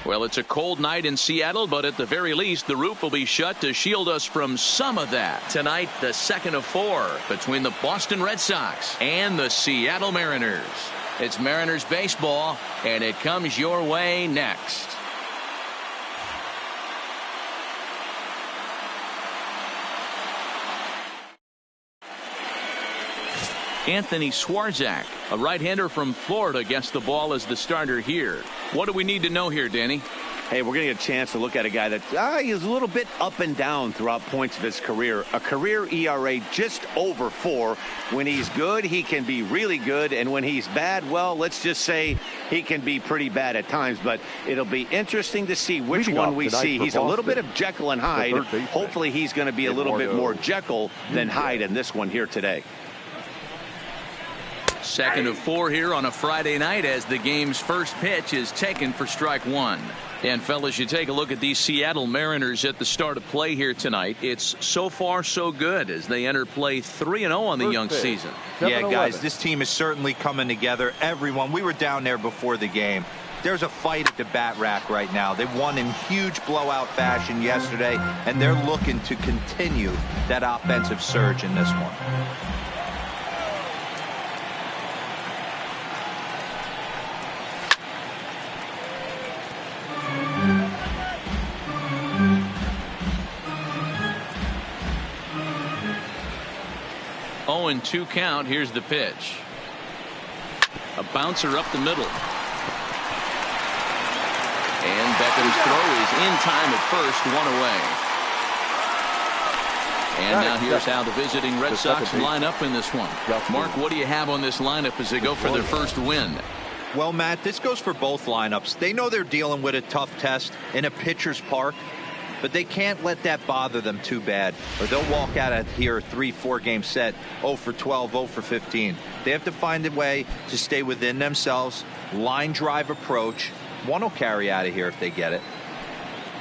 Well, it's a cold night in Seattle, but at the very least, the roof will be shut to shield us from some of that. Tonight, the second of 4 between the Boston Red Sox and the Seattle Mariners. It's Mariners baseball, and it comes your way next. Anthony Swarzak, a right-hander from Florida, gets the ball as the starter here. What do we need to know here, Danny? Hey, we're going to get a chance to look at a guy that he's a little bit up and down throughout points of his career. A career ERA just over 4. When he's good, he can be really good. And when he's bad, well, let's just say he can be pretty bad at times. But it'll be interesting to see which one we see. He's a little bit of Jekyll and Hyde. Hopefully he's going to be a little bit more Jekyll than Hyde in this one here today. Second of 4 here on a Friday night as the game's first pitch is taken for strike 1. And fellas, you take a look at these Seattle Mariners at the start of play here tonight. It's so far so good as they enter play 3-0 on the young season. Yeah, guys, this team is certainly coming together. Everyone, we were down there before the game. There's a fight at the bat rack right now. They won in huge blowout fashion yesterday, and they're looking to continue that offensive surge in this one. 0-2 count. Here's the pitch. A bouncer up the middle. And Beckham's throw is in time at first, 1 away. And now here's how the visiting Red Sox line up in this one. Mark, what do you have on this lineup as they go for their first win? Well, Matt, this goes for both lineups. They know they're dealing with a tough test in a pitcher's park, but they can't let that bother them too bad, or they'll walk out of here a 3-4 game set 0 for 12, 0 for 15. They have to find a way to stay within themselves. Line drive approach. One will carry out of here if they get it.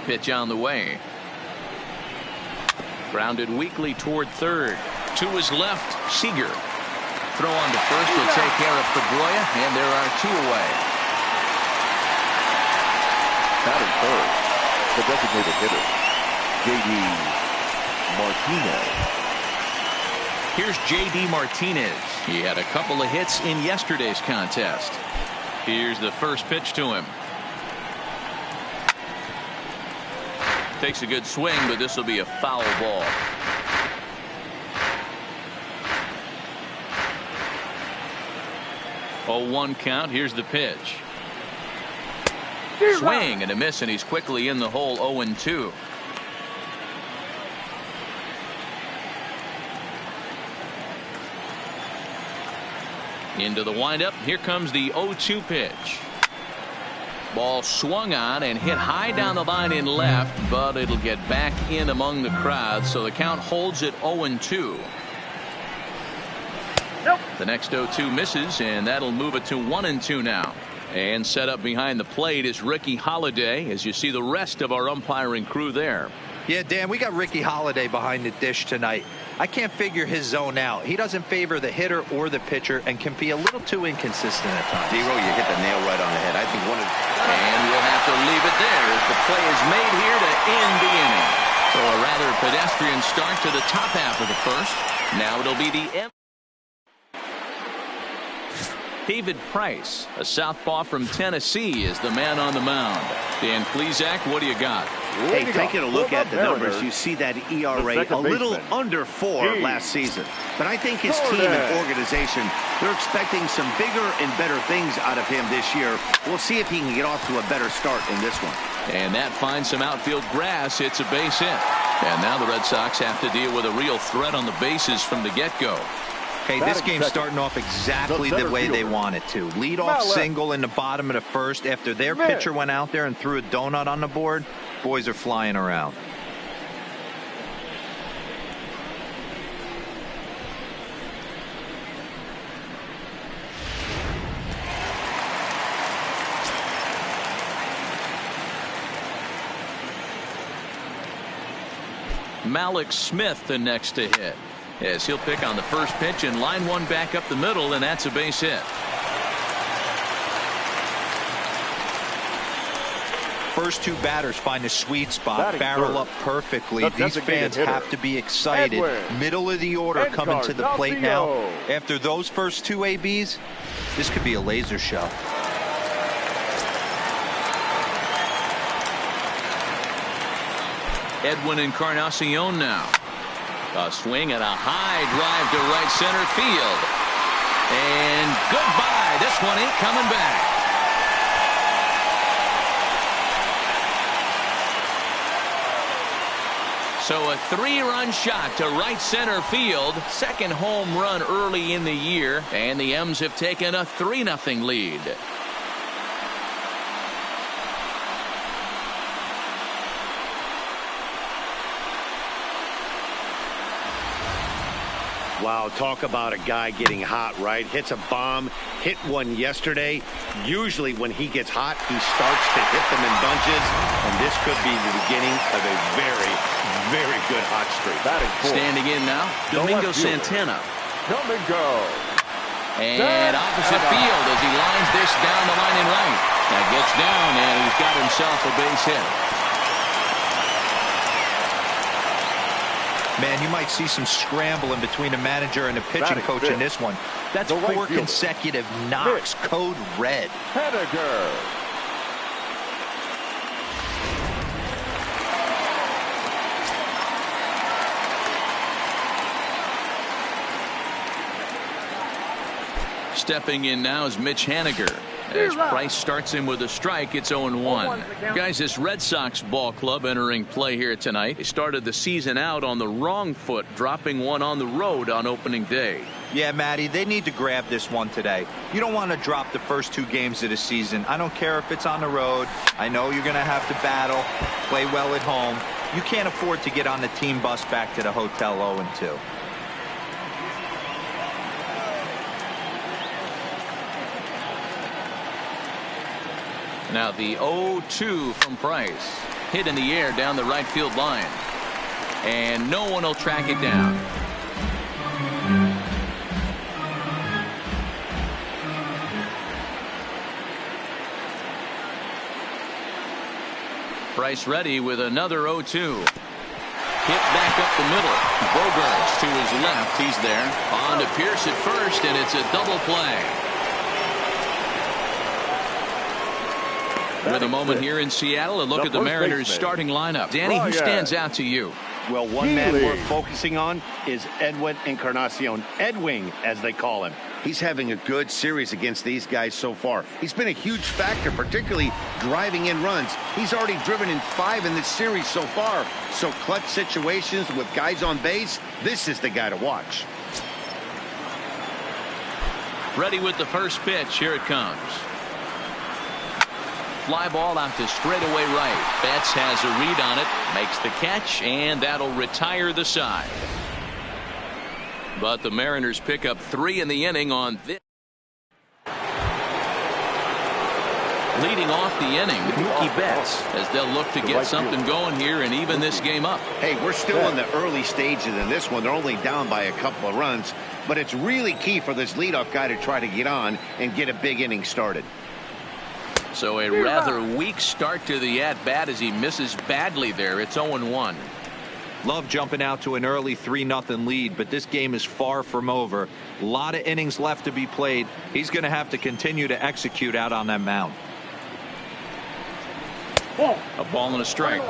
Pitch on the way. Grounded weakly toward third. To his left, Seager. Throw on to first will take care of Pedroia, and there are 2 away. Batting third, the designated hitter, J.D. Martinez. Here's J.D. Martinez. He had a couple of hits in yesterday's contest. Here's the first pitch to him. Takes a good swing, but this will be a foul ball. Oh, 1 count. Here's the pitch. Swing and a miss, and he's quickly in the hole. 0-2. Into the windup. Here comes the 0-2 pitch. Ball swung on and hit high down the line in left, but it'll get back in among the crowd, so the count holds at 0-2. Nope. The next 0-2 misses, and that'll move it to 1-2 now. And set up behind the plate is Ricky Holiday, as you see the rest of our umpiring crew there. Yeah, Dan, we got Ricky Holiday behind the dish tonight. I can't figure his zone out. He doesn't favor the hitter or the pitcher and can be a little too inconsistent at times. Zero, you hit the nail right on the head. I think one of... And we'll have to leave it there as the play is made here to end the inning. So a rather pedestrian start to the top half of the first. Now it'll be the end. David Price, a southpaw from Tennessee, is the man on the mound. Dan Plesac, what do you got? Hey, taking a look at the numbers, you see that ERA a little under 4 last season. But I think his team and organization, they're expecting some bigger and better things out of him this year. We'll see if he can get off to a better start in this one. And that finds some outfield grass. It's a base hit. And now the Red Sox have to deal with a real threat on the bases from the get-go. Hey, this game's starting off exactly the way they want it to. Lead-off single in the bottom of the first after their pitcher went out there and threw a donut on the board. Boys are flying around. Malik Smith the next to hit, as he'll pick on the first pitch and line one back up the middle, and that's a base hit. First two batters find a sweet spot, barrel up perfectly. These fans have to be excited. Middle of the order coming to the plate now. After those first two ABs, this could be a laser show. Edwin Encarnacion now. A swing and a high drive to right center field. And goodbye. This one ain't coming back. So a 3-run shot to right center field. Second home run early in the year. And the M's have taken a 3-0 lead. Wow, talk about a guy getting hot, right? Hits a bomb, hit one yesterday. Usually when he gets hot, he starts to hit them in bunches, and this could be the beginning of a very, very good hot streak. Standing in now, Domingo Santana. Domingo. And opposite field as he lines this down the line in right. That gets down, and he's got himself a base hit. Man, you might see some scrambling between the manager and the pitching coach in this one. That's 4 consecutive knocks. Code red. Henniger. Stepping in now is Mitch Haniger. As Price starts him with a strike, it's 0-1. Guys, this Red Sox ball club entering play here tonight. They started the season out on the wrong foot, dropping one on the road on opening day. Yeah, Matty, they need to grab this one today. You don't want to drop the first 2 games of the season. I don't care if it's on the road. I know you're going to have to battle, play well at home. You can't afford to get on the team bus back to the hotel 0-2. Now the 0-2 from Price. Hit in the air down the right field line. And no one will track it down. Price ready with another 0-2. Hit back up the middle. Bogarts to his left. He's there. On to Pierce at first, and it's a double play. With a moment here in Seattle, a look at the Mariners' starting lineup. Danny, who stands out to you? Well, one man we're focusing on is Edwin Encarnacion. Edwing, as they call him. He's having a good series against these guys so far. He's been a huge factor, particularly driving in runs. He's already driven in 5 in this series so far. So clutch situations with guys on base, this is the guy to watch. Ready with the first pitch. Here it comes. Fly ball out to straightaway right. Betts has a read on it, makes the catch, and that'll retire the side. But the Mariners pick up 3 in the inning on this. Leading off the inning, Mookie Betts, as they'll look to get something going here and even this game up. Hey, we're still in the early stages in this one. They're only down by a couple of runs, but it's really key for this leadoff guy to try to get on and get a big inning started. So a rather weak start to the at-bat as he misses badly there. It's 0-1. Love jumping out to an early 3-0 lead, but this game is far from over. A lot of innings left to be played. He's going to have to continue to execute out on that mound. A ball and a strike.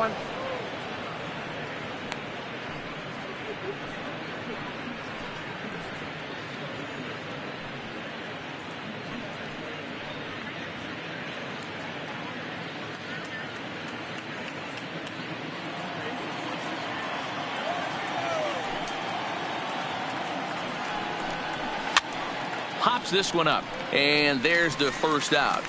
Hops this one up, and there's the first out.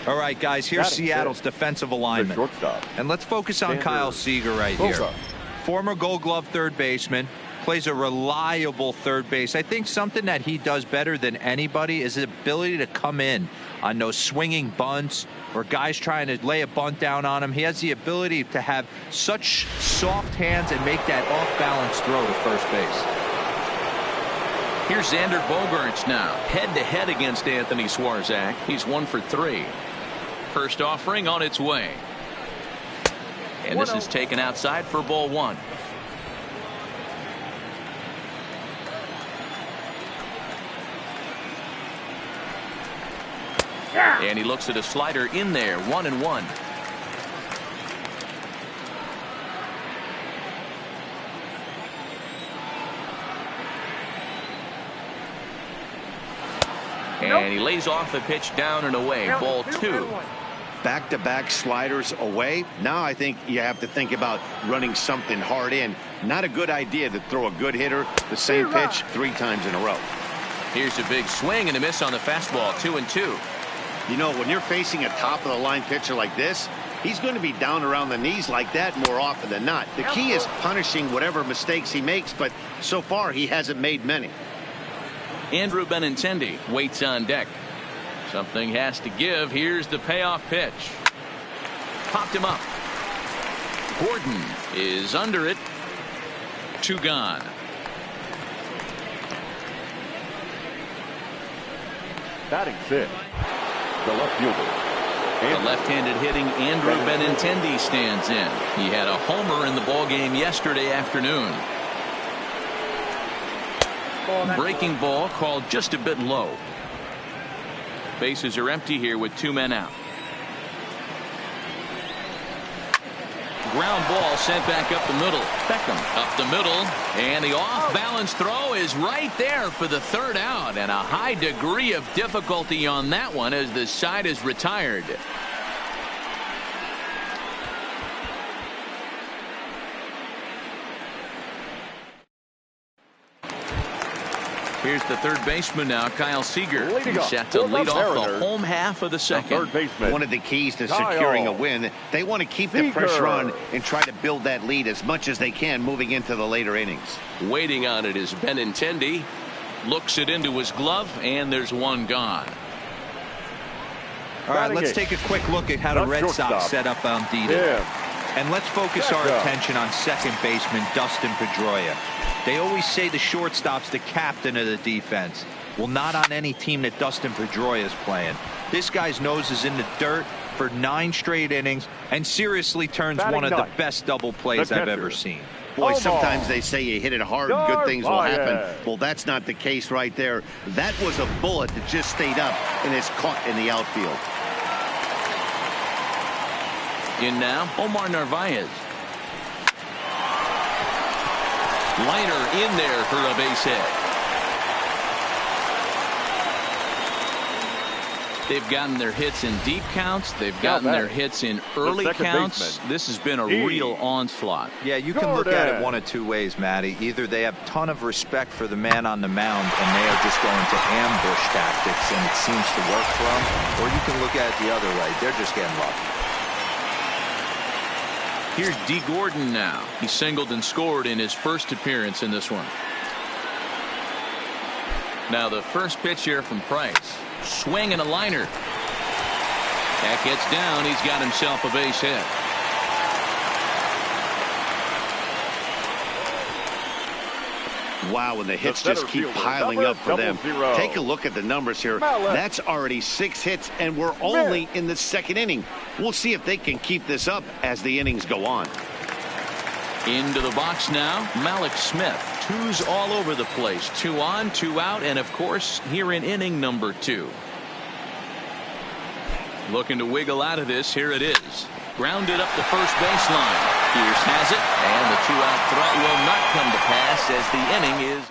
All right, guys, here's Seattle's defensive alignment. And let's focus on Kyle Seager right here. Former Gold Glove third baseman, plays a reliable third base. I think something that he does better than anybody is his ability to come in on those swinging bunts or guys trying to lay a bunt down on him. He has the ability to have such soft hands and make that off-balance throw to first base. Here's Xander Bogaerts now, head-to-head against Anthony Swarzak. He's 1 for 3. First offering on its way. And this is taken outside for ball 1. And he looks at a slider in there, 1-1. And he lays off the pitch down and away. Ball 2. Back-to-back sliders away. Now I think you have to think about running something hard in. Not a good idea to throw a good hitter the same pitch 3 times in a row. Here's a big swing and a miss on the fastball. 2-2. You know, when you're facing a top-of-the-line pitcher like this, he's going to be down around the knees like that more often than not. The key is punishing whatever mistakes he makes, but so far he hasn't made many. Andrew Benintendi waits on deck. Something has to give. Here's the payoff pitch. Popped him up. Gordon is under it. 2 gone. Batting 6th, the left fielder. The left-handed hitting Andrew Benintendi stands in. He had a homer in the ballgame yesterday afternoon. Breaking ball called just a bit low. Bases are empty here with 2 men out. Ground ball sent back up the middle. Beckham up the middle, and the off-balance throw is right there for the 3rd out, and a high degree of difficulty on that one as the side is retired. Here's the third baseman now, Kyle Seager. He's set to lead off the home half of the second. One of the keys to securing a win, they want to keep the pressure on and try to build that lead as much as they can moving into the later innings. Waiting on it is Benintendi. Looks it into his glove, and there's 1 gone. All right, let's take a quick look at how the Red Sox set up on D-Day. And let's focus our attention on second baseman Dustin Pedroia. They always say the shortstop's the captain of the defense. Well, not on any team that Dustin Pedroia is playing. This guy's nose is in the dirt for 9 straight innings and seriously turns one of the best double plays I've ever seen. Boy, sometimes they say you hit it hard, good things will happen. Well, that's not the case right there. That was a bullet that just stayed up and is caught in the outfield. In now, Omar Narvaez. Liner in there for a base hit. They've gotten their hits in deep counts. They've gotten their hits in early counts. This has been a real onslaught. Yeah, you can look at it one of 2 ways, Matty. Either they have a ton of respect for the man on the mound and they are just going to ambush tactics and it seems to work for them, or you can look at it the other way. They're just getting lucky. Here's D. Gordon now. He singled and scored in his first appearance in this one. Now the first pitch here from Price. Swing and a liner. That gets down. He's got himself a base hit. Wow, and the hits just keep piling up for them. Take a look at the numbers here. That's already 6 hits, and we're only in the 2nd inning. We'll see if they can keep this up as the innings go on. Into the box now, Malik Smith. 2s all over the place. 2 on, 2 out, and of course, here in inning number 2. Looking to wiggle out of this. Here it is. Grounded up the first baseline. Pierce has it, and the 2-out threat will not come to pass as the inning is.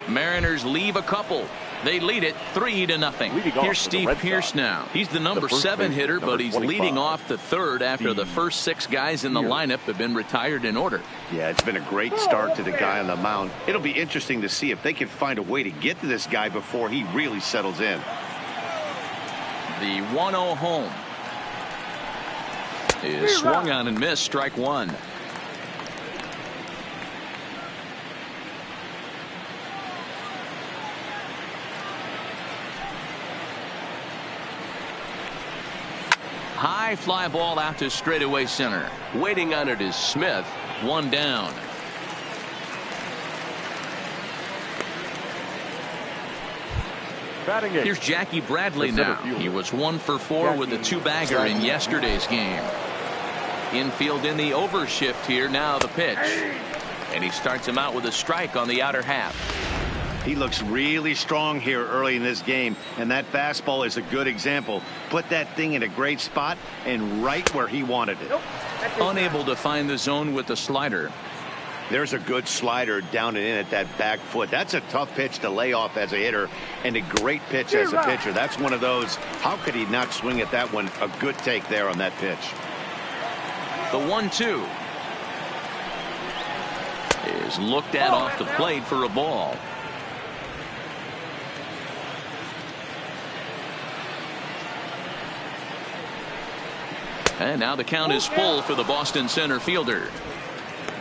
Mariners leave a couple. They lead it 3-0. Here's Steve Pierce now. He's the number 7 hitter, but he's leading off the 3rd after the first 6 guys in the lineup have been retired in order. Yeah, it's been a great start to the guy on the mound. It'll be interesting to see if they can find a way to get to this guy before he really settles in. The 1-0 home is swung on and missed. Strike 1. High fly ball out to straightaway center. Waiting on it is Smith. 1 down. Batting eighth. Here's Jackie Bradley now. He was 1 for 4 with a 2-bagger in yesterday's game. Infield in the overshift here. Now the pitch. And he starts him out with a strike on the outer half. He looks really strong here early in this game, and that fastball is a good example. Put that thing in a great spot and right where he wanted it. Unable to find the zone with the slider. There's a good slider down and in at that back foot. That's a tough pitch to lay off as a hitter, and a great pitch as a pitcher. That's one of those, how could he not swing at that one? A good take there on that pitch. The 1-2 is looked at off the plate for a ball. And now the count is full for the Boston center fielder.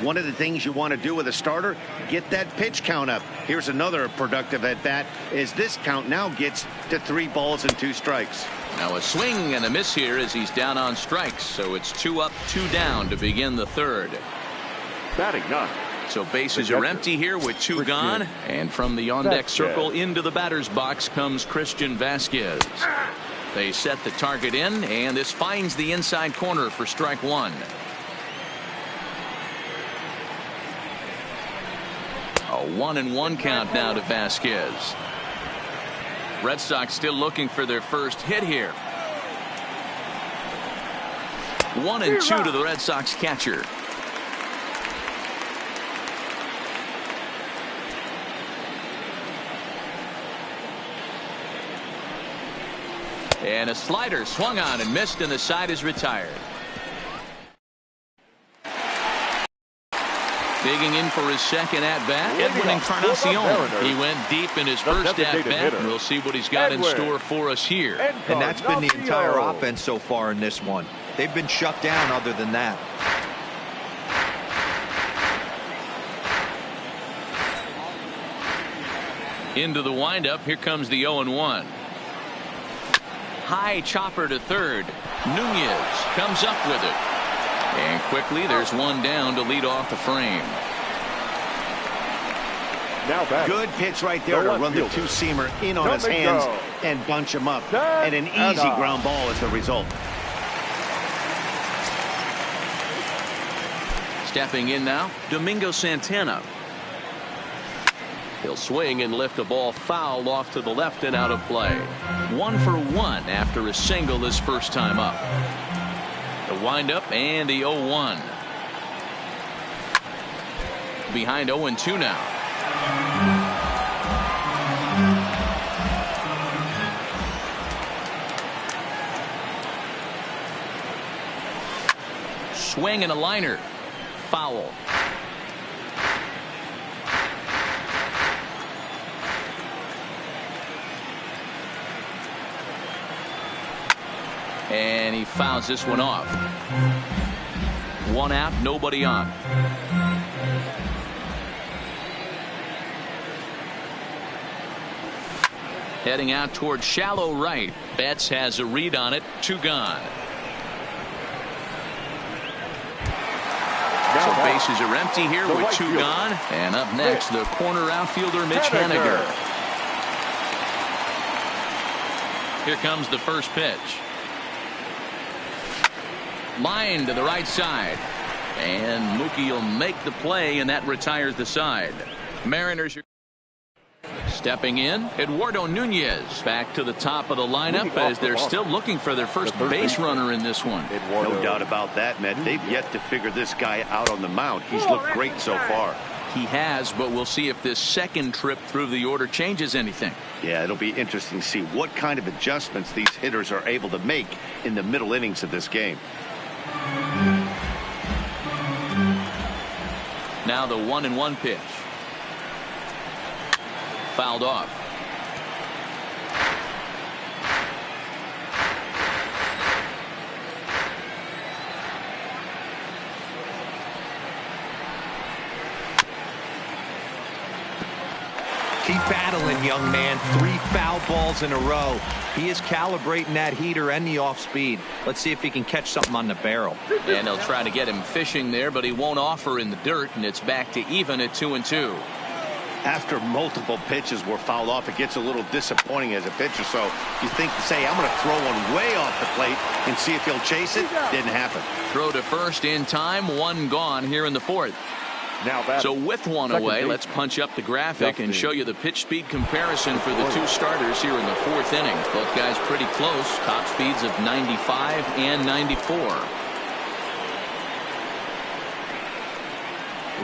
One of the things you want to do with a starter, get that pitch count up. Here's another productive at bat as this count now gets to 3 balls and 2 strikes. Now a swing and a miss here as he's down on strikes. So it's 2 up, 2 down to begin the third. Batting 9. So bases are empty here with 2 gone. And from the on-deck circle into the batter's box comes Christian Vasquez. They set the target in, and this finds the inside corner for strike 1. A 1-1 count now to Vasquez. Red Sox still looking for their first hit here. 1-2 to the Red Sox catcher. And a slider swung on and missed, and the side is retired. Digging in for his second at-bat, Edwin Encarnacion. He went deep in his first at-bat. We'll see what he's got in store for us here. And that's been the entire offense so far in this one. They've been shut down other than that. Into the windup. Here comes the 0-1. High chopper to third. Nunez comes up with it. And quickly there's one down to lead off the frame. Now back. Good pitch right there to run the 2-seamer in on his hands and bunch him up. And an easy ground ball as the result. Stepping in now, Domingo Santana. He'll swing and lift a ball foul off to the left and out of play. 1 for 1 after a single his first time up. The windup and the 0-1. Behind 0-2 now. Swing and a liner. Foul. And he fouls this one off. 1 out, nobody on. Heading out towards shallow right. Betts has a read on it. 2 gone. So bases are empty here with 2 gone. And up next, the corner outfielder Mitch Haniger. Here comes the first pitch. Line to the right side. And Mookie will make the play, and that retires the side. Mariners are stepping in. Eduardo Nunez back to the top of the lineup as they're still looking for their first base runner in this one. No doubt about that, Matt. They've yet to figure this guy out on the mound. He's looked great so far. He has, but we'll see if this second trip through the order changes anything. Yeah, it'll be interesting to see what kind of adjustments these hitters are able to make in the middle innings of this game. Now the 1-1 pitch. Fouled off. Keep battling, young man. 3 foul balls in a row. He is calibrating that heater and the off speed. Let's see if he can catch something on the barrel. And they'll try to get him fishing there, but he won't offer in the dirt, and it's back to even at 2-2. After multiple pitches were fouled off, it gets a little disappointing as a pitcher. So you think, say, I'm going to throw one way off the plate and see if he'll chase it. Didn't happen. Throw to first in time, one gone here in the fourth. Now so with one away, let's punch up the graphic and show you the pitch speed comparison for the two starters here in the fourth inning. Both guys pretty close, top speeds of 95 and 94.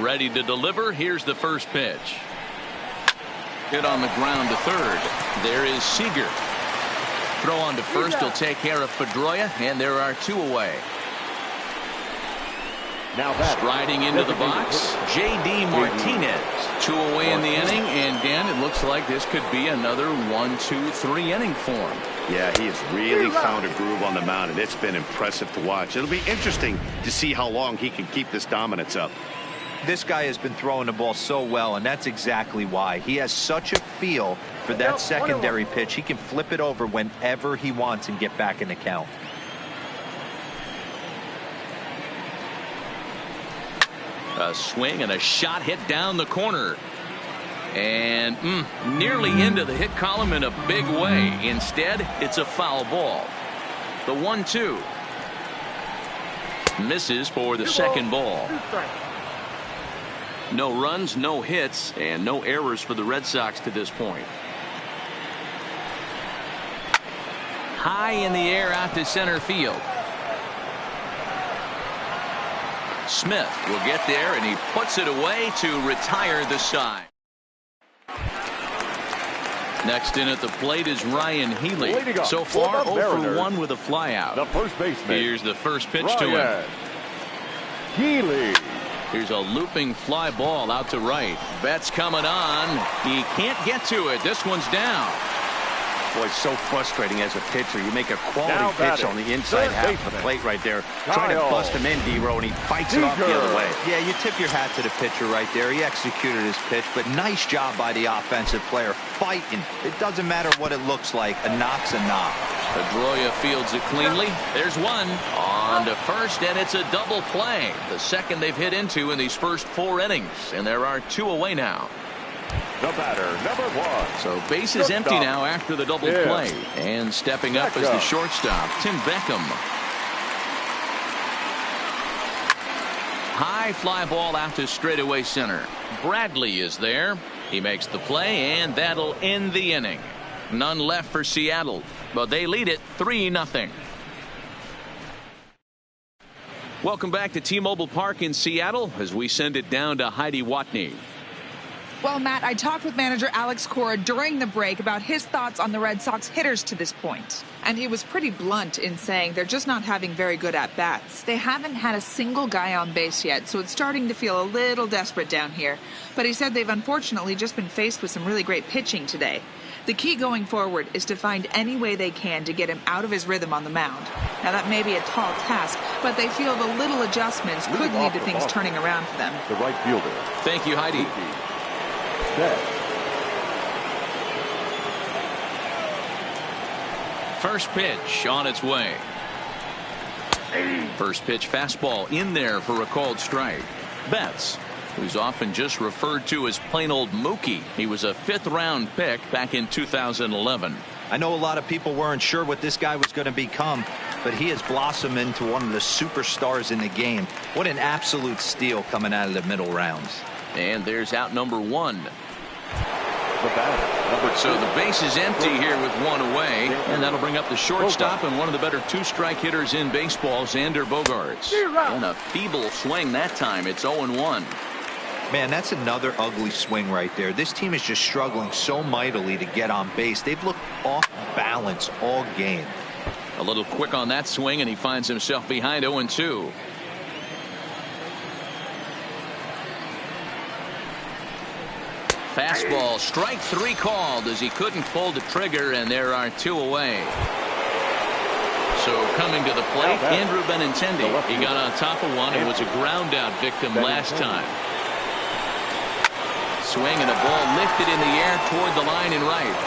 Ready to deliver. Here's the first pitch. Hit on the ground to third. There is Seager. Throw on to first. He'll take care of Pedroia, and there are two away. Now striding into the box, J.D. Martinez. Two away in the inning, and Dan, it looks like this could be another 1-2-3 inning for him. Yeah, he has really found a groove on the mound, and it's been impressive to watch. It'll be interesting to see how long he can keep this dominance up. This guy has been throwing the ball so well, and that's exactly why. He has such a feel for that secondary pitch. He can flip it over whenever he wants and get back in the count. A swing and a shot hit down the corner. And nearly into the hit column in a big way. Instead, it's a foul ball. The 1-2. Misses for the second ball. No runs, no hits, and no errors for the Red Sox to this point. High in the air out to center field. Smith will get there, and he puts it away to retire the side. Next in at the plate is Ryan Healy. So far, 0 for 1 with a flyout. The first baseman. Here's the first pitch to him. Healy. Here's a looping fly ball out to right. Betts coming on. He can't get to it. This one's down. Boy, it's so frustrating as a pitcher. You make a quality pitch on the inside half of the plate right there. Trying to bust him in, D-Row, and he fights it off the other way. Yeah, you tip your hat to the pitcher right there. He executed his pitch, but nice job by the offensive player. Fighting. It doesn't matter what it looks like. A knock's a knock. Pedroia fields it cleanly. There's one. On to first, and it's a double play. The second they've hit into in these first 4 innings. And there are 2 away now. The batter, number 1. So base is empty now after the double play. And stepping up is the shortstop, Tim Beckham. High fly ball out to straightaway center. Bradley is there. He makes the play, and that'll end the inning. None left for Seattle, but they lead it 3-0. Welcome back to T-Mobile Park in Seattle as we send it down to Heidi Watney. Well, Matt, I talked with manager Alex Cora during the break about his thoughts on the Red Sox hitters to this point. And he was pretty blunt in saying they're just not having very good at-bats. They haven't had a single guy on base yet, so it's starting to feel a little desperate down here. But he said they've unfortunately just been faced with some really great pitching today. The key going forward is to find any way they can to get him out of his rhythm on the mound. Now, that may be a tall task, but they feel the little adjustments could lead to things turning around for them. The right fielder. Thank you, Heidi. First pitch on its way. First pitch fastball in there for a called strike. Betts, who's often just referred to as plain old Mookie. He was a 5th-round pick back in 2011. I know a lot of people weren't sure what this guy was going to become, but he has blossomed into one of the superstars in the game. What an absolute steal coming out of the middle rounds. And there's out number 1. The batter, so the base is empty here with 1 away, and that'll bring up the shortstop and one of the better 2-strike hitters in baseball, Xander Bogaerts. And a feeble swing that time. It's 0-1. Man, that's another ugly swing right there. This team is just struggling so mightily to get on base. They've looked off balance all game. A little quick on that swing, and he finds himself behind 0-2. Fastball, strike 3 called as he couldn't pull the trigger, and there are 2 away. So coming to the plate, Andrew Benintendi. He got on top of one and was a ground out victim last time. Swing and a ball lifted in the air toward the line and right.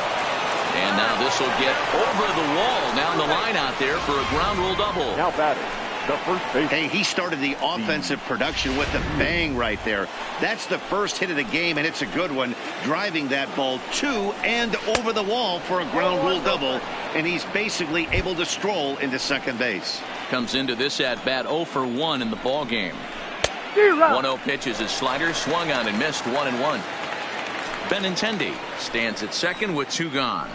And now this will get over the wall down the line out there for a ground rule double. Now batting. The first base. Hey, he started the offensive production with a bang right there. That's the first hit of the game, and it's a good one. driving that ball to and over the wall for a ground rule double, and he's basically able to stroll into second base. Comes into this at bat 0 for 1 in the ball game. 1-0 pitch is his slider, swung on and missed. 1-1. Benintendi stands at second with 2 gone.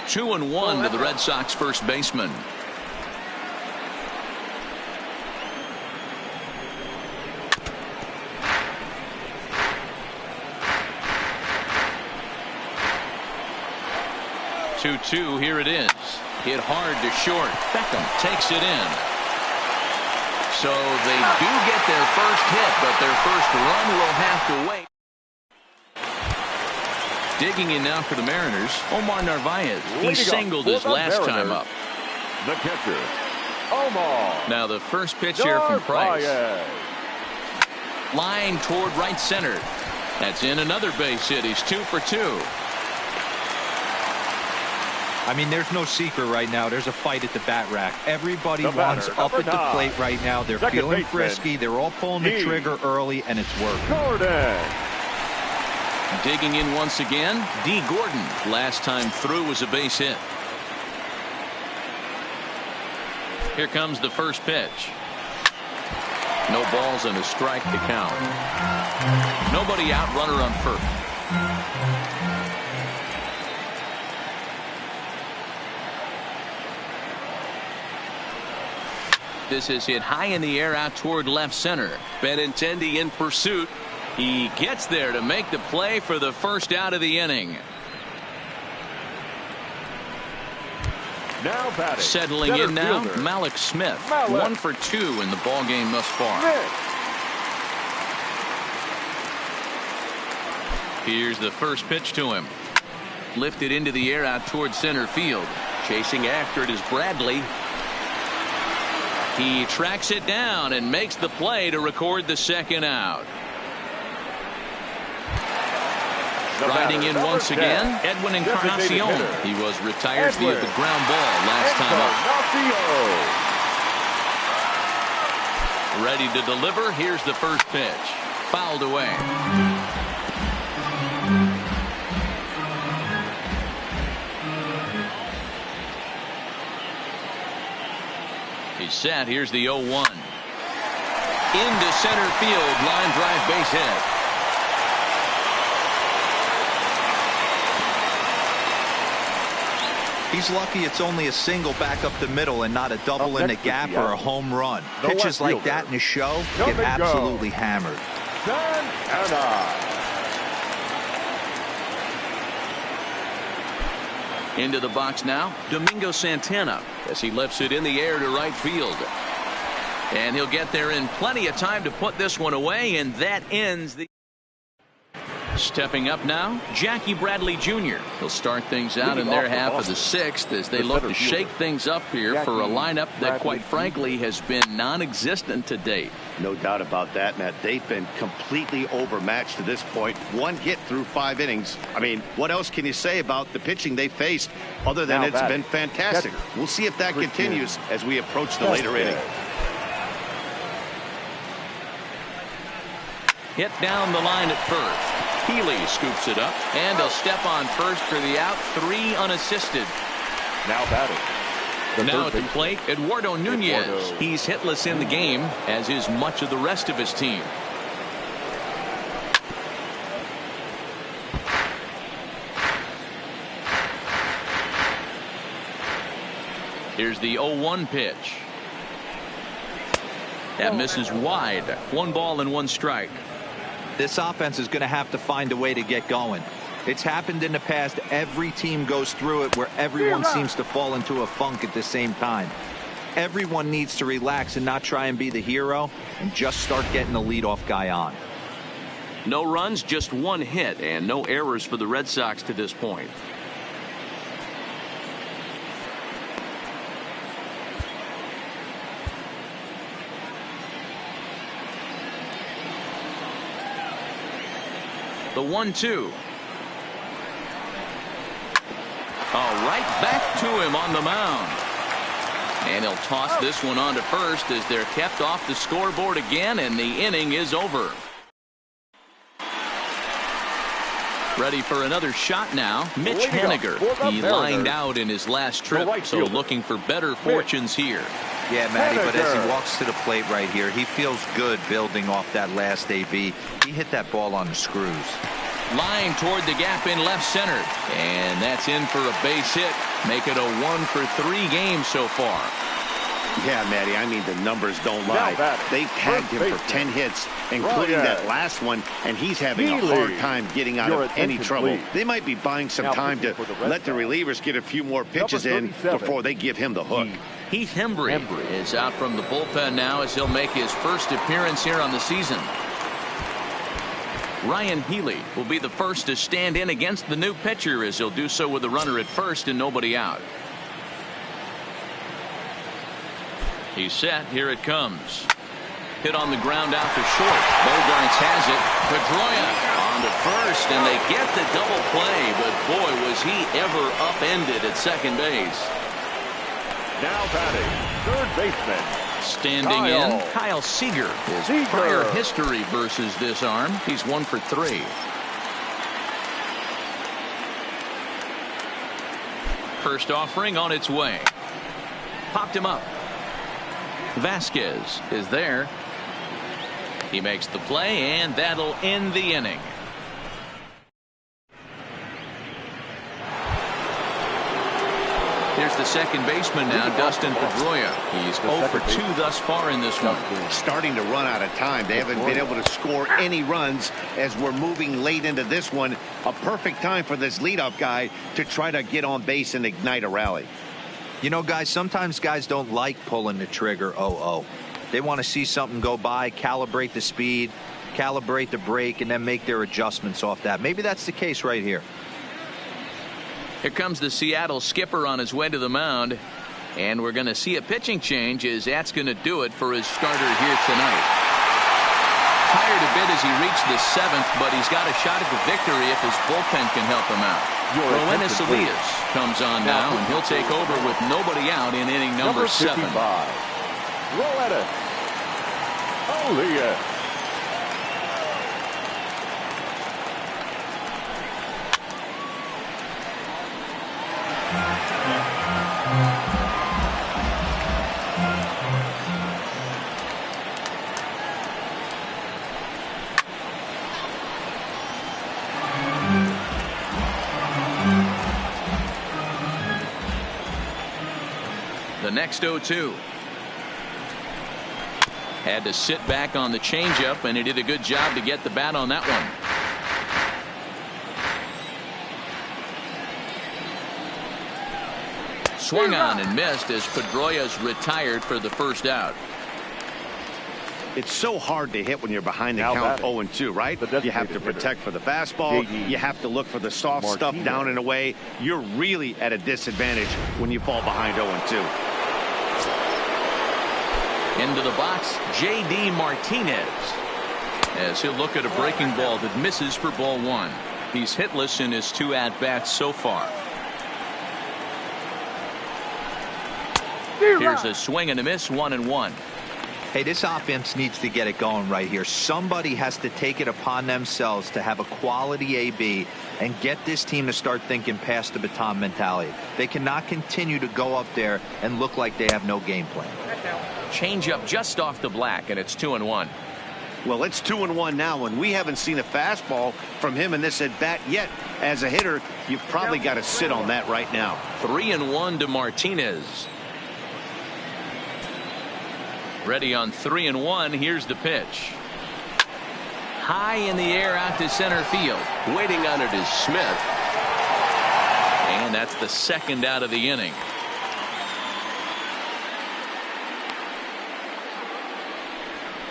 2-1 to the Red Sox first baseman. Two, here it is. Hit hard to short. Beckham takes it in. So they do get their first hit, but their first run will have to wait. Digging in now for the Mariners, Omar Narvaez. He singled his last time up. The catcher, Omar. Now the first pitch here from Price. Line toward right center. That's in another base hit. He's 2 for 2. I mean, there's no secret right now. There's a fight at the bat rack. Everybody wants up at the plate right now. They're feeling frisky. They're all pulling the trigger early, and it's working. Gordon. Digging in once again, D. Gordon. Last time through was a base hit. Here comes the first pitch. No balls and a strike to count. Nobody out, runner on first. This is hit high in the air out toward left center. Benintendi in pursuit. He gets there to make the play for the first out of the inning. Now batting. Settling Center in now, fielder. Malik Smith. Malik. 1 for 2 in the ball game thus far. Smith. Here's the first pitch to him. Lifted into the air out toward center field. Chasing after it is Bradley. He tracks it down and makes the play to record the second out. Riding in once again, Edwin Encarnacion. He was retired via the ground ball last time up. Ready to deliver. Here's the first pitch. Fouled away. He's set. Here's the 0-1. Into center field. Line drive base hit. He's lucky it's only a single back up the middle and not a double in the gap or a home run. Pitches like that in the show get absolutely hammered. Into the box now, Domingo Santana, as he lifts it in the air to right field. And he'll get there in plenty of time to put this one away, and that ends the... Stepping up now, Jackie Bradley Jr. He'll start things out in their half of the 6th as they look to shake things up here for a lineup that, quite frankly, has been non-existent to date. No doubt about that, Matt. They've been completely overmatched to this point. 1 hit through 5 innings. I mean, what else can you say about the pitching they faced other than it's been fantastic? We'll see if that continues as we approach the later inning. Hit down the line at first. Healy scoops it up, and he'll step on first for the out. 3 unassisted. Now batting. Now at the plate, Eduardo Nunez. He's hitless in the game, as is much of the rest of his team. Here's the 0-1 pitch. That misses wide. 1 ball and 1 strike. This offense is going to have to find a way to get going. It's happened in the past. Every team goes through it where everyone seems to fall into a funk at the same time. Everyone needs to relax and not try and be the hero and just start getting the leadoff guy on. No runs, just 1 hit, and no errors for the Red Sox to this point. The 1-2. Right back to him on the mound. And he'll toss this one on to first as they're kept off the scoreboard again, and the inning is over. Ready for another shot now. Mitch Leading up Henniger. for the He Mariners, lined out in his last trip, right so fielder, looking for better fortunes here. Yeah, Matty, but as he Henniger. walks to the plate right here, he feels good building off that last AB. He hit that ball on the screws. Line toward the gap in left center. And that's in for a base hit. Make it a 1-for-3 game so far. Yeah, Matty, I mean, the numbers don't lie. They've tagged him for 10 hits, including that last one, and he's having a hard time getting out of any trouble. They might be buying some time to let the relievers get a few more pitches in before they give him the hook. Heath Hembry is out from the bullpen now as he'll make his first appearance here on the season. Ryan Healy will be the first to stand in against the new pitcher as he'll do so with a runner at first and nobody out. He's set. Here it comes. Hit on the ground out to short. Bogarts has it. Pedroia on to first, and they get the double play, but boy, was he ever upended at second base. Now batting, third baseman. Standing in, Kyle Seager. His prior history versus this arm, he's 1-for-3. First offering on its way. Popped him up. Vasquez is there. He makes the play, and that'll end the inning. Here's the second baseman now, Dustin Pedroia. He's 0-for-2 thus far in this one. Starting to run out of time. They haven't been able to score any runs as we're moving late into this one. A perfect time for this leadoff guy to try to get on base and ignite a rally. You know, guys, sometimes guys don't like pulling the trigger 0-0. They want to see something go by, calibrate the speed, calibrate the brake, and then make their adjustments off that. Maybe that's the case right here. Here comes the Seattle skipper on his way to the mound. And we're going to see a pitching change as that's going to do it for his starter here tonight. Tired a bit as he reached the 7th, but he's got a shot at the victory if his bullpen can help him out. Roenis Elias comes on now, and he'll take over with nobody out in inning number 7. Roenis Elias. The next 0-2. Had to sit back on the changeup, and he did a good job to get the bat on that one. Swung on and missed as Pedroia's retired for the first out. It's so hard to hit when you're behind the count 0-2, right? You have to protect for the fastball. You have to look for the soft stuff down and away. You're really at a disadvantage when you fall behind 0-2. Into the box, J.D. Martinez, as he'll look at a breaking ball that misses for ball 1. He's hitless in his 2 at-bats so far. Here's a swing and a miss, 1-1. Hey, this offense needs to get it going right here. Somebody has to take it upon themselves to have a quality AB and get this team to start thinking past the baton mentality. They cannot continue to go up there and look like they have no game plan. Change up just off the black, and it's 2-1. Well, it's 2-1 now, and we haven't seen a fastball from him in this at bat yet. As a hitter, you've probably got to sit on that right now. 3-1 to Martinez. Ready on 3-1. Here's the pitch. High in the air out to center field. Waiting on it is Smith. And that's the second out of the inning.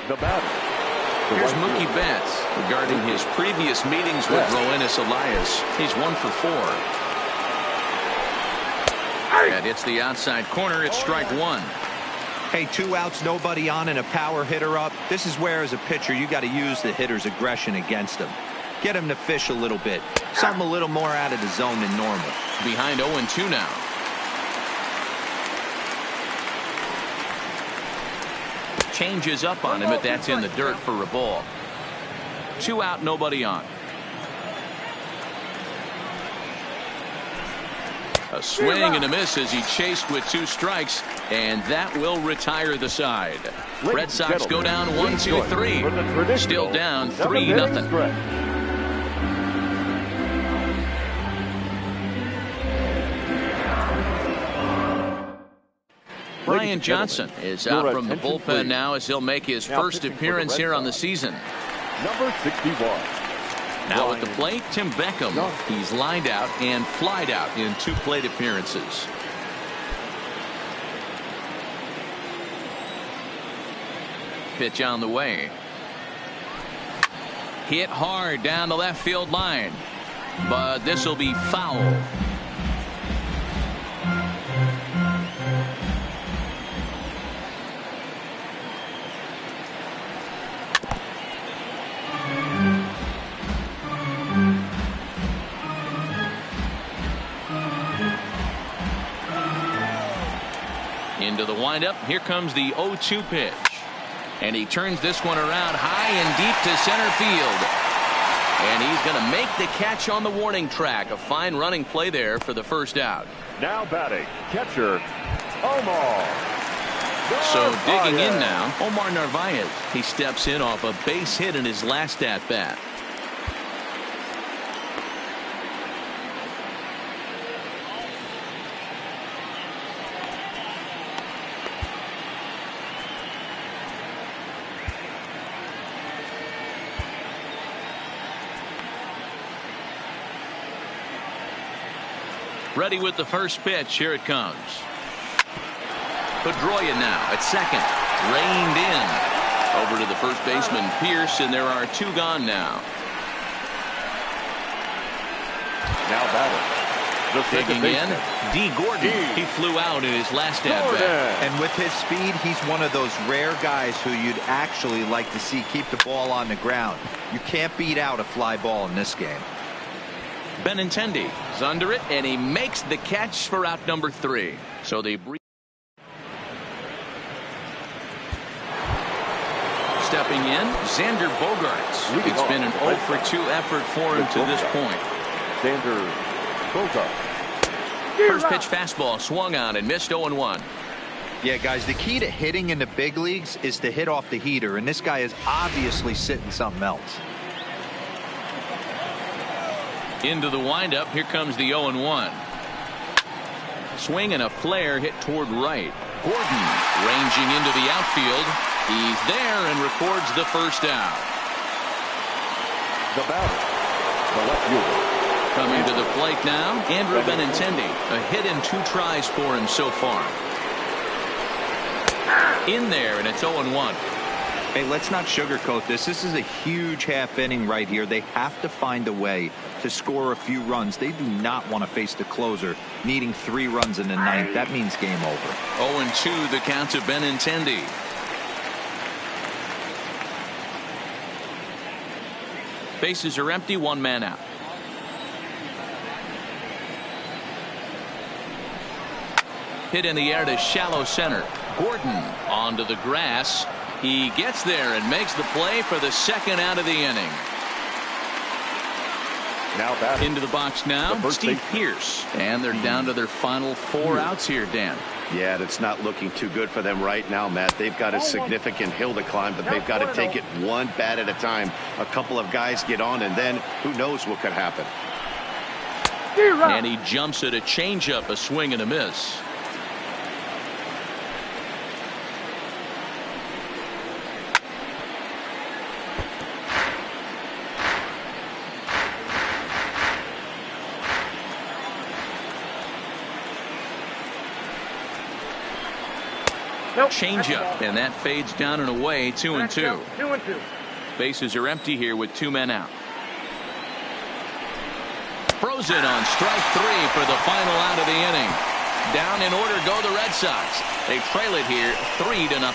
The batter. Here's Mookie Betts regarding his previous meetings with Roenis Elias. He's 1-for-4. And it's the outside corner. It's strike 1. Hey, 2 outs, nobody on, and a power hitter up. This is where, as a pitcher, you got to use the hitter's aggression against him. Get him to fish a little bit. Something a little more out of the zone than normal. Behind 0-2 now. Changes up on him, but that's in the dirt for a ball. 2 out, nobody on. A swing and a miss as he chased with 2 strikes, and that will retire the side. Red Sox go down 1-2-3. Still down 3-0. Brian Johnson is out from the bullpen now as he'll make his first appearance here on the season. Number 61. Now at the plate, Tim Beckham. He's lined out and flied out in 2 plate appearances. Pitch on the way. Hit hard down the left field line, but this will be foul. Into the windup. Here comes the 0-2 pitch. And he turns this one around high and deep to center field. And he's going to make the catch on the warning track. A fine running play there for the first out. Now batting, catcher, Omar. So digging in now, Omar Narvaez. He steps in off a base hit in his last at bat. Ready with the first pitch. Here it comes. Pedroia now at second. Reined in. Over to the first baseman, Pierce, and there are 2 gone now. Now batting. Digging in, D. Gordon. He flew out in his last at bat. And with his speed, he's one of those rare guys who you'd actually like to see keep the ball on the ground. You can't beat out a fly ball in this game. Benintendi is under it, and he makes the catch for out number 3. So they stepping in, Xander Bogaerts. It's been an 0-for-2 effort for him to this point. Xander Bogaerts. First pitch fastball swung on and missed 0-1. Yeah, guys, the key to hitting in the big leagues is to hit off the heater, and this guy is obviously sitting something else. Into the windup. Here comes the 0-1. Swing and a flare hit toward right. Gordon ranging into the outfield. He's there and records the first out. The batter, the left fielder. Coming to the plate now, Andrew Benintendi. A hit in 2 tries for him so far. In there, and it's 0-1. Hey, let's not sugarcoat this. This is a huge half inning right here. They have to find a way to score a few runs. They do not want to face the closer needing 3 runs in the 9th. That means game over. 0-2 the count to Benintendi. Bases are empty, 1 man out. Hit in the air to shallow center. Gordon onto the grass. He gets there and makes the play for the second out of the inning. Now batting. Into the box now, Steve Pierce. And they're down to their final 4 outs here, Dan. Yeah, it's not looking too good for them right now, Matt. They've got a significant hill to climb, but they've got to take it 1 bat at a time. A couple of guys get on, and then who knows what could happen. And he jumps at a changeup, a swing and a miss. Changeup, and that fades down and away. 2-2. Bases are empty here with 2 men out. Frozen on strike 3 for the final out of the inning. Down in order go the Red Sox. They trail it here 3-0.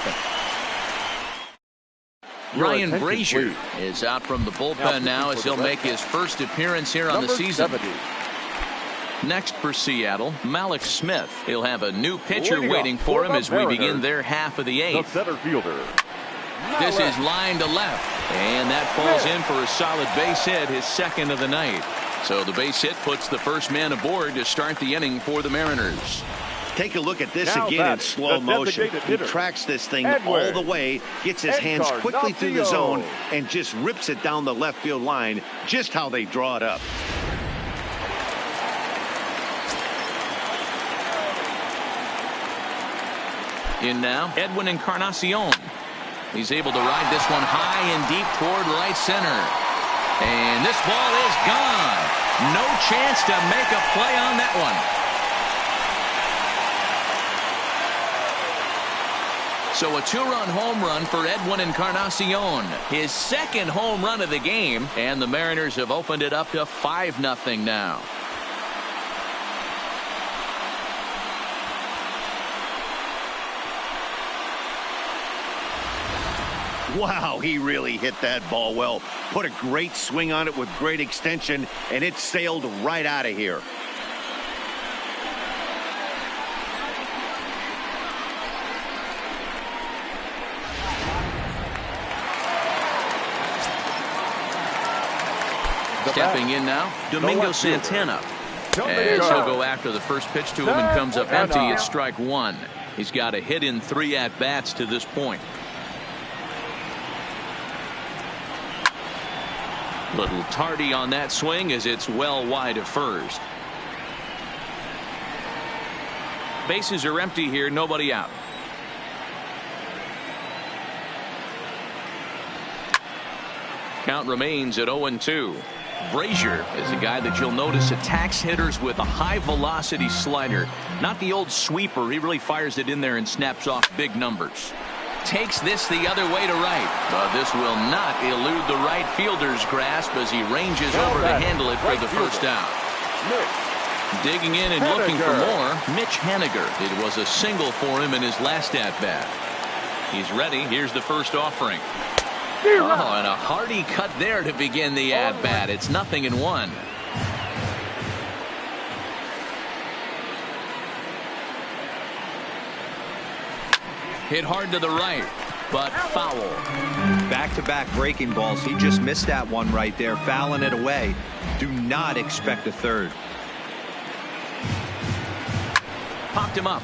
Ryan Brazier is out from the bullpen now as he'll make his first appearance here on the season. Next for Seattle, Malik Smith. He'll have a new pitcher waiting for him as we begin their half of the 8th. The center fielder. This is line to left, and that falls in for a solid base hit, his second of the night. So the base hit puts the first man aboard to start the inning for the Mariners. Take a look at this Now again in batting, slow the motion. designated He hitter, tracks this thing Edward all the way, gets his hands quickly through the zone, and just rips it down the left field line, just how they draw it up. In now, Edwin Encarnacion. He's able to ride this one high and deep toward right center. And this ball is gone. No chance to make a play on that one. So a two-run home run for Edwin Encarnacion. His second home run of the game. And the Mariners have opened it up to 5-0 now. Wow, he really hit that ball well. Put a great swing on it with great extension, and it sailed right out of here. Stepping in now, Domingo Santana. As he'll go after the first pitch to him and comes up empty at strike one. He's got a hit in 3 at-bats to this point. Little tardy on that swing as it's well wide of first. Bases are empty here, nobody out. Count remains at 0-2. Brazier is a guy that you'll notice attacks hitters with a high velocity slider. Not the old sweeper. He really fires it in there and snaps off big numbers. Takes this the other way to right. But this will not elude the right fielder's grasp as he ranges over to handle it for the first out. Digging in and looking for more, Mitch Haniger. It was a single for him in his last at-bat. He's ready. Here's the first offering. Oh, and a hearty cut there to begin the at-bat. It's 0-1. Hit hard to the right, but foul. Back-to-back breaking balls. He just missed that one right there, fouling it away. Do not expect a third. Popped him up.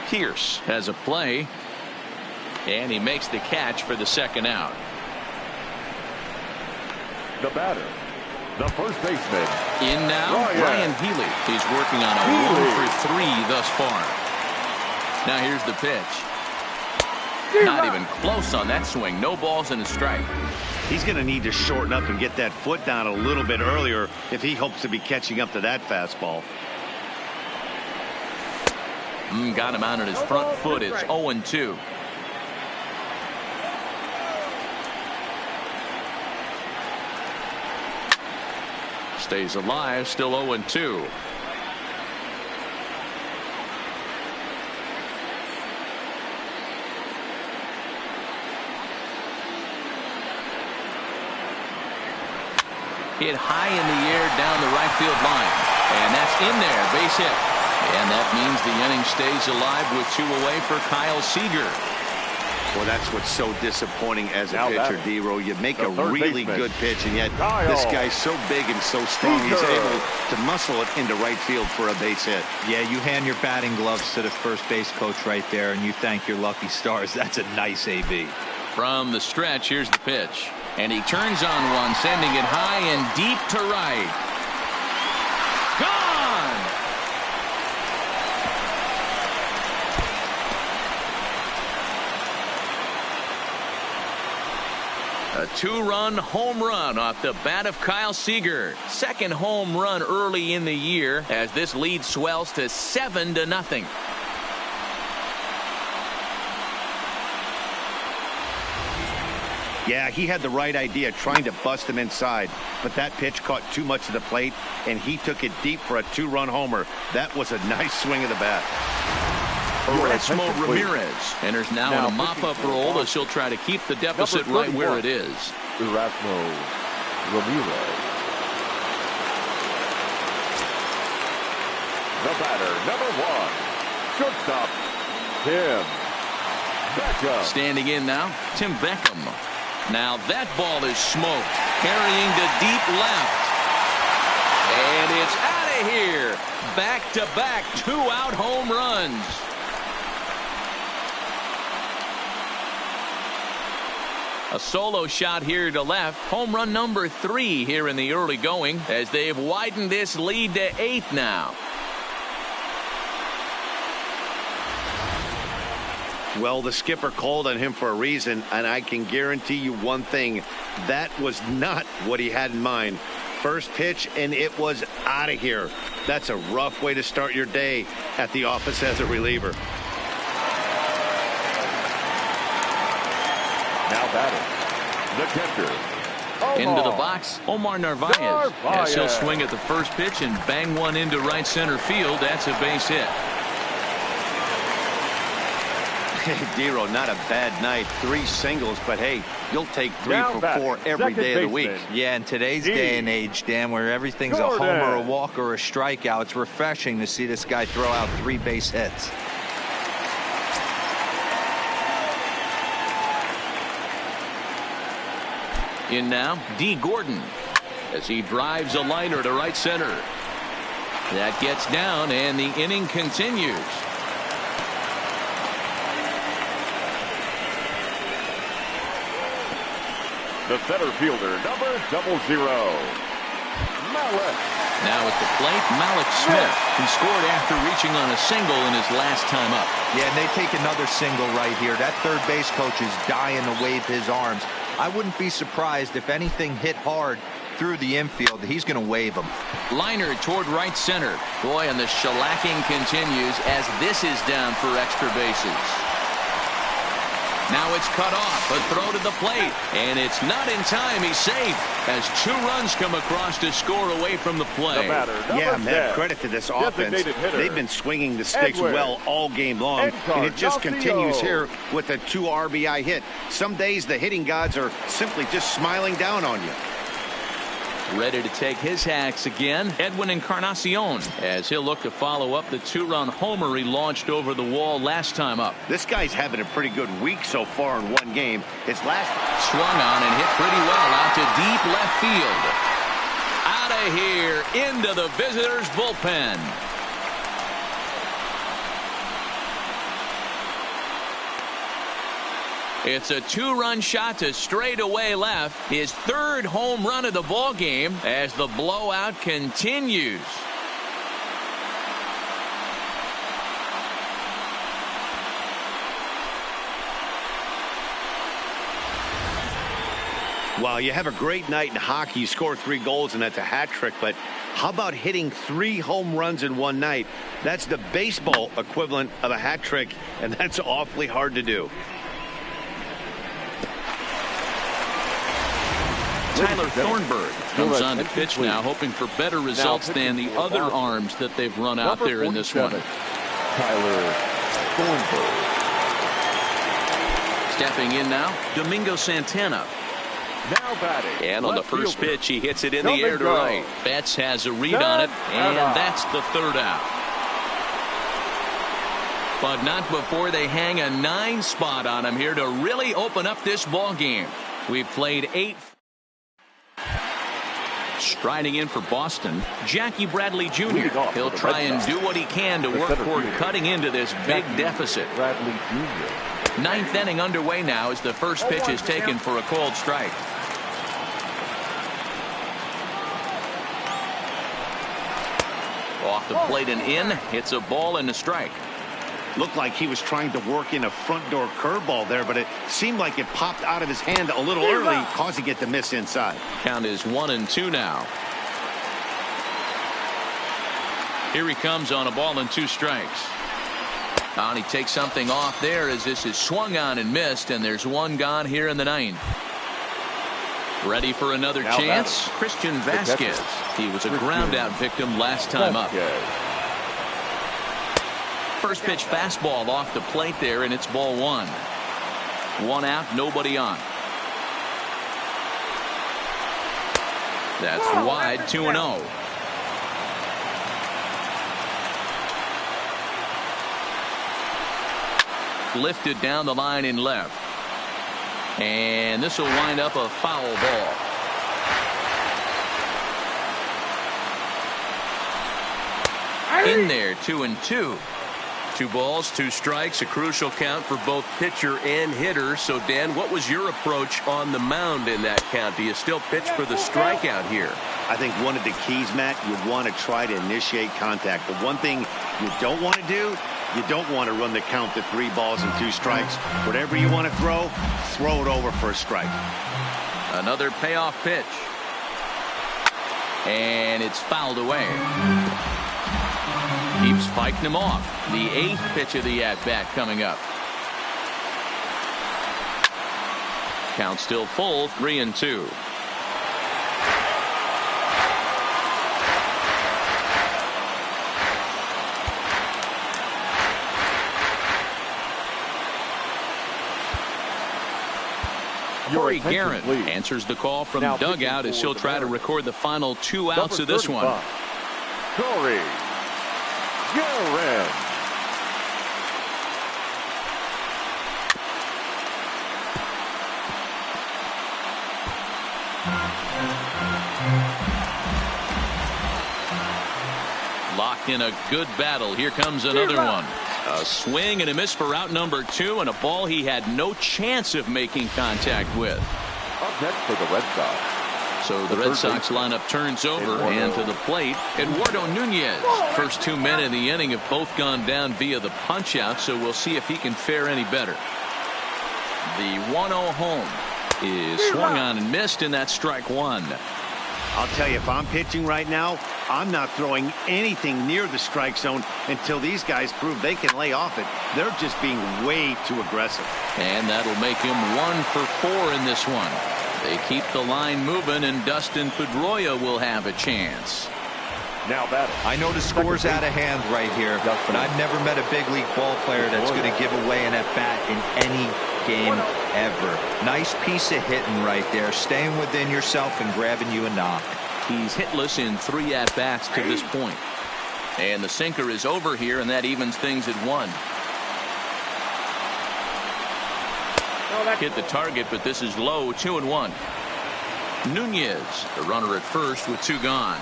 Pierce has a play. And he makes the catch for the second out. The batter, the first baseman. In now, Ryan Healy. He's working on a 1-for-3 thus far. Now here's the pitch. Not even close on that swing. No balls and a strike. He's going to need to shorten up and get that foot down a little bit earlier if he hopes to be catching up to that fastball. Got him out on his front foot. It's 0-2. Stays alive, still 0-2. Hit high in the air down the right field line. And that's in there, base hit. And that means the inning stays alive with 2 away for Kyle Seager. Well, that's what's so disappointing as a pitcher, D-Row. You make a really good pitch, and yet this guy's so big and so strong, he's able to muscle it into right field for a base hit. Yeah, you hand your batting gloves to the first base coach right there, and you thank your lucky stars. That's a nice AB. From the stretch, here's the pitch. And he turns on one, sending it high and deep to right. Gone! A 2-run home run off the bat of Kyle Seager. Second home run early in the year as this lead swells to 7-0. Yeah, he had the right idea trying to bust him inside, but that pitch caught too much of the plate, and he took it deep for a 2-run homer. That was a nice swing of the bat. Erasmo Ramirez enters now in a mop-up role as he'll try to keep the deficit right where it is. Erasmo Ramirez. The batter, number 1, shortstop, Tim Beckham. Standing in now, Tim Beckham. Now that ball is smoked, carrying to deep left. And it's out of here. Back-to-back two-out home runs. A solo shot here to left. Home run number 3 here in the early going as they've widened this lead to 8 now. Well, the skipper called on him for a reason, and I can guarantee you one thing. That was not what he had in mind. First pitch, and it was out of here. That's a rough way to start your day at the office as a reliever. Now batting, the catcher. Into the box, Omar Narvaez. As he'll swing at the first pitch and bang one into right center field. That's a base hit. Hey, Dero, not a bad night. 3 singles, but hey, you'll take 3 Now for batting, 4 every day of the week. baseman. Yeah, in today's day and age, Dan, where everything's a Jordan. homer, a walk, or a strikeout, it's refreshing to see this guy throw out 3 base hits. In now, D. Gordon as he drives a liner to right center. That gets down, and the inning continues. The center fielder, number 00. Malik. Now at the plate, Malik Smith. He scored after reaching on a single in his last time up. Yeah, and they take another single right here. That third base coach is dying to wave his arms. I wouldn't be surprised if anything hit hard through the infield. He's going to wave them. Liner toward right center. Boy, and the shellacking continues as this is down for extra bases. Now it's cut off. A throw to the plate. And it's not in time. He's safe as 2 runs come across to score away from the play. The batter, Yeah, number man, 10. credit to this offense. Designated hitter, They've been swinging the sticks Edwin. well all game long, and it just continues Encarnacion. here with a 2 RBI hit. Some days the hitting gods are simply just smiling down on you. Ready to take his hacks again, Edwin Encarnacion, as he'll look to follow up the 2-run homer he launched over the wall last time up. This guy's having a pretty good week so far in one game. His last Swung on and hit pretty well out to deep left field. Out of here into the visitors' bullpen. It's a 2-run shot to straightaway left. His 3rd home run of the ball game as the blowout continues. Wow, you have a great night in hockey. You score 3 goals, and that's a hat trick. But how about hitting 3 home runs in one night? That's the baseball equivalent of a hat trick, and that's awfully hard to do. Tyler Thornburg comes on to pitch now, hoping for better results than the other arms that they've run out there in this one. Tyler Thornburg. Stepping in now, Domingo Santana. Now batting. And on the left first fielder, pitch, he hits it in the air to Domingo. right. Betts has a read on it, and that's the 3rd out. But not before they hang a 9 spot on him here to really open up this ball game. We've played 8. Striding in for Boston, Jackie Bradley Jr. He'll try and do what he can to work toward cutting into this big deficit. Bradley Jr. 9th inning underway now as the first pitch is taken for a called strike. Off the plate and in. It's a ball and a strike. Looked like he was trying to work in a front door curveball there, but it seemed like it popped out of his hand a little early, causing it to miss inside. Count is 1-2 now. Here he comes on a ball and 2 strikes. And he takes something off there as this is swung on and missed, and there's 1 gone here in the 9th. Ready for another Now chance? Christian Vasquez. He was a ground out victim last time up. First pitch fastball off the plate there, and it's ball 1. 1 out, nobody on. That's wide, 2-0. Lifted down the line in left. And this will wind up a foul ball. In there, 2-2. 2 balls, 2 strikes, a crucial count for both pitcher and hitter. So, Dan, what was your approach on the mound in that count? Do you still pitch for the strikeout here? I think one of the keys, Matt, you want to try to initiate contact. The one thing you don't want to do, you don't want to run the count to 3 balls and 2 strikes. Whatever you want to throw it over for a strike. Another payoff pitch. And it's fouled away. Keeps fighting him off. The 8th pitch of the at-bat coming up. Count still full, 3-2. Corey Garrett answers the call from the dugout as he'll try to record the final 2 outs of this one. Corey Garrett. Locked in a good battle. Here comes another one. A swing and a miss for out number 2, and a ball he had no chance of making contact with. Up next for the Red Sox. So the Red Sox lineup turns over, and to the plate, Eduardo Nunez. First 2 men in the inning have both gone down via the punch-out, so we'll see if he can fare any better. The 1-0 home is swung on and missed, and that's strike 1. I'll tell you, if I'm pitching right now, I'm not throwing anything near the strike zone until these guys prove they can lay off it. They're just being way too aggressive. And that'll make him 1 for 4 in this one. They keep the line moving, and Dustin Pedroia will have a chance. Now batting. I know the score's out of hand right here, but I've never met a big league ball player that's going to give away an at-bat in any game ever. Nice piece of hitting right there, staying within yourself and grabbing you a knock. He's hitless in 3 at-bats to this point. And the sinker is over here, and that evens things at 1. Hit the target, but this is low, 2-1. Nunez, the runner at first with 2 gone.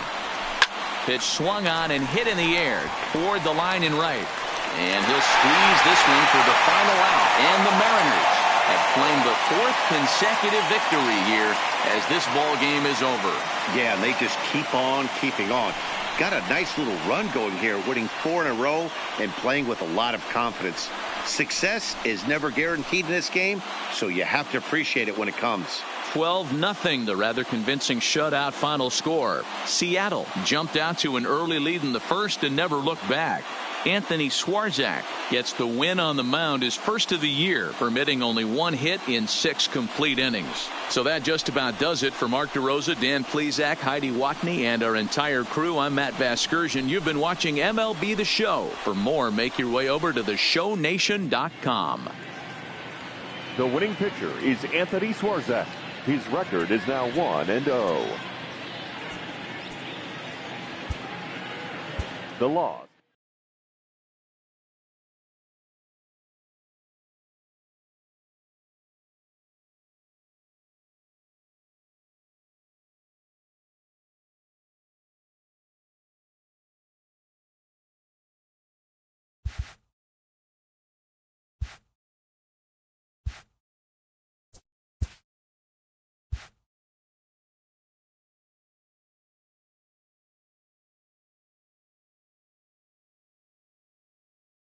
Pitch swung on and hit in the air toward the line in right. And he'll squeeze this one for the final out. And the Mariners have claimed the 4th consecutive victory here as this ball game is over. Yeah, and they just keep on keeping on. Got a nice little run going here, winning 4 in a row and playing with a lot of confidence. Success is never guaranteed in this game, so you have to appreciate it when it comes. 12-0, the rather convincing shutout final score. Seattle jumped out to an early lead in the first and never looked back. Anthony Swarzak gets the win on the mound, his first of the year, permitting only 1 hit in 6 complete innings. So that just about does it for Mark DeRosa, Dan Plesac, Heidi Watney, and our entire crew. I'm Matt Vasgersian. You've been watching MLB The Show. For more, make your way over to theshownation.com. The winning pitcher is Anthony Swarzak. His record is now 1-0. The loss.